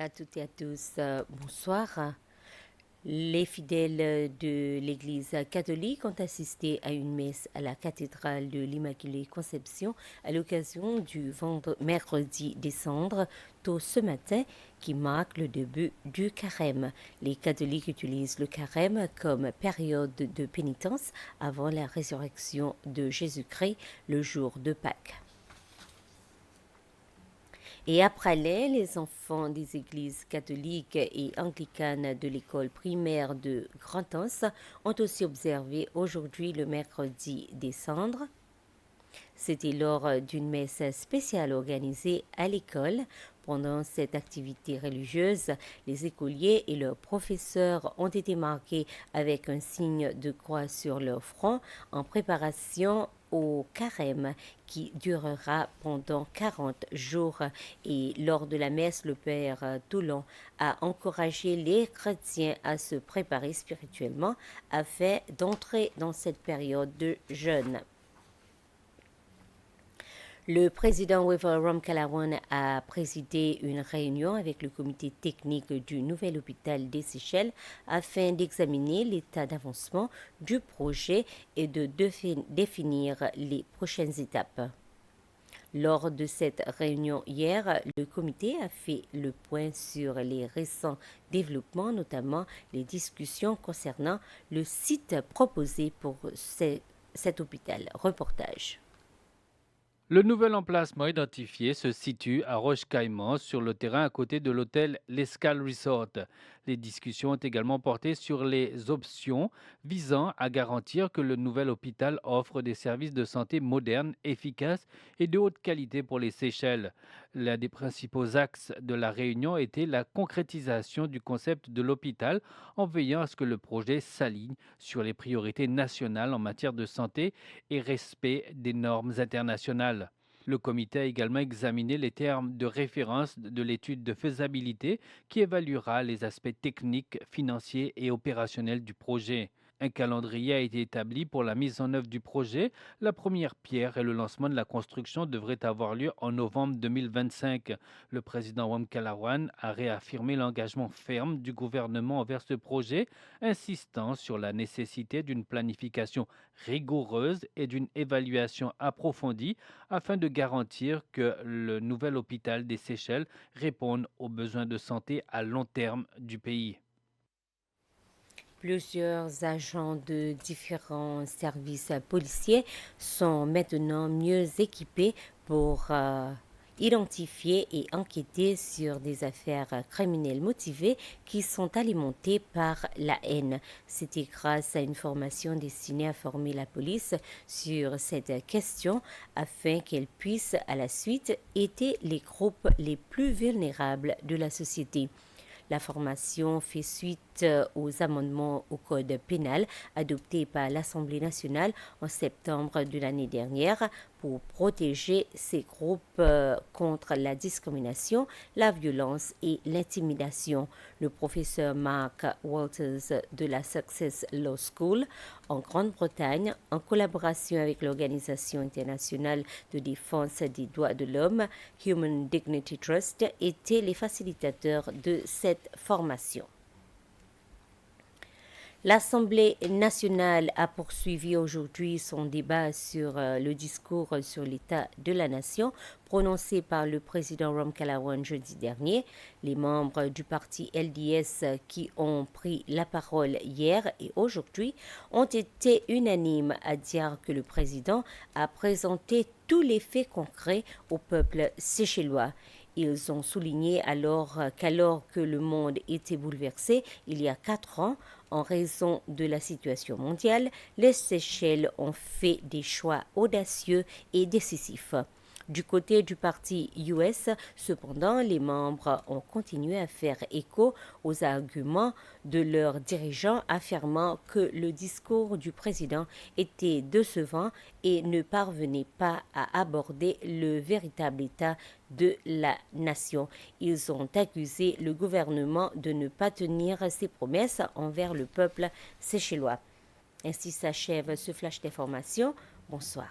À toutes et à tous, bonsoir. Les fidèles de l'Église catholique ont assisté à une messe à la cathédrale de l'Immaculée Conception à l'occasion du mercredi des Cendres, tôt ce matin, qui marque le début du carême. Les catholiques utilisent le carême comme période de pénitence avant la résurrection de Jésus-Christ le jour de Pâques. Et après les enfants des églises catholiques et anglicanes de l'école primaire de Grand-Anse ont aussi observé aujourd'hui le mercredi des Cendres. C'était lors d'une messe spéciale organisée à l'école. Pendant cette activité religieuse, les écoliers et leurs professeurs ont été marqués avec un signe de croix sur leur front en préparation au carême qui durera pendant 40 jours. Et lors de la messe, le Père Toulon a encouragé les chrétiens à se préparer spirituellement afin d'entrer dans cette période de jeûne. Le président Wavell Ramkalawan a présidé une réunion avec le comité technique du nouvel hôpital des Seychelles afin d'examiner l'état d'avancement du projet et de définir les prochaines étapes. Lors de cette réunion hier, le comité a fait le point sur les récents développements, notamment les discussions concernant le site proposé pour cet hôpital. Reportage. Le nouvel emplacement identifié se situe à Roche-Caïman, sur le terrain à côté de l'hôtel L'Escale Resort. Les discussions ont également porté sur les options visant à garantir que le nouvel hôpital offre des services de santé modernes, efficaces et de haute qualité pour les Seychelles. L'un des principaux axes de la réunion était la concrétisation du concept de l'hôpital en veillant à ce que le projet s'aligne sur les priorités nationales en matière de santé et respect des normes internationales. Le comité a également examiné les termes de référence de l'étude de faisabilité qui évaluera les aspects techniques, financiers et opérationnels du projet. Un calendrier a été établi pour la mise en œuvre du projet. La première pierre et le lancement de la construction devraient avoir lieu en novembre 2025. Le président Wam Kalawan a réaffirmé l'engagement ferme du gouvernement envers ce projet, insistant sur la nécessité d'une planification rigoureuse et d'une évaluation approfondie afin de garantir que le nouvel hôpital des Seychelles réponde aux besoins de santé à long terme du pays. Plusieurs agents de différents services policiers sont maintenant mieux équipés pour identifier et enquêter sur des affaires criminelles motivées qui sont alimentées par la haine. C'était grâce à une formation destinée à former la police sur cette question afin qu'elle puisse à la suite aider les groupes les plus vulnérables de la société. La formation fait suite aux amendements au code pénal adoptés par l'Assemblée nationale en septembre de l'année dernière pour protéger ces groupes contre la discrimination, la violence et l'intimidation. Le professeur Mark Walters de la Success Law School en Grande-Bretagne, en collaboration avec l'Organisation internationale de défense des droits de l'homme, Human Dignity Trust, étaient les facilitateurs de cette formation. L'Assemblée nationale a poursuivi aujourd'hui son débat sur le discours sur l'état de la nation prononcé par le président Ramkalawan jeudi dernier. Les membres du parti LDS qui ont pris la parole hier et aujourd'hui ont été unanimes à dire que le président a présenté tous les faits concrets au peuple séchellois. Ils ont souligné qu'alors que le monde était bouleversé il y a 4 ans, en raison de la situation mondiale, les Seychelles ont fait des choix audacieux et décisifs. Du côté du parti US, cependant, les membres ont continué à faire écho aux arguments de leurs dirigeants affirmant que le discours du président était décevant et ne parvenait pas à aborder le véritable état de la nation. Ils ont accusé le gouvernement de ne pas tenir ses promesses envers le peuple séchellois. Ainsi s'achève ce flash d'information. Bonsoir.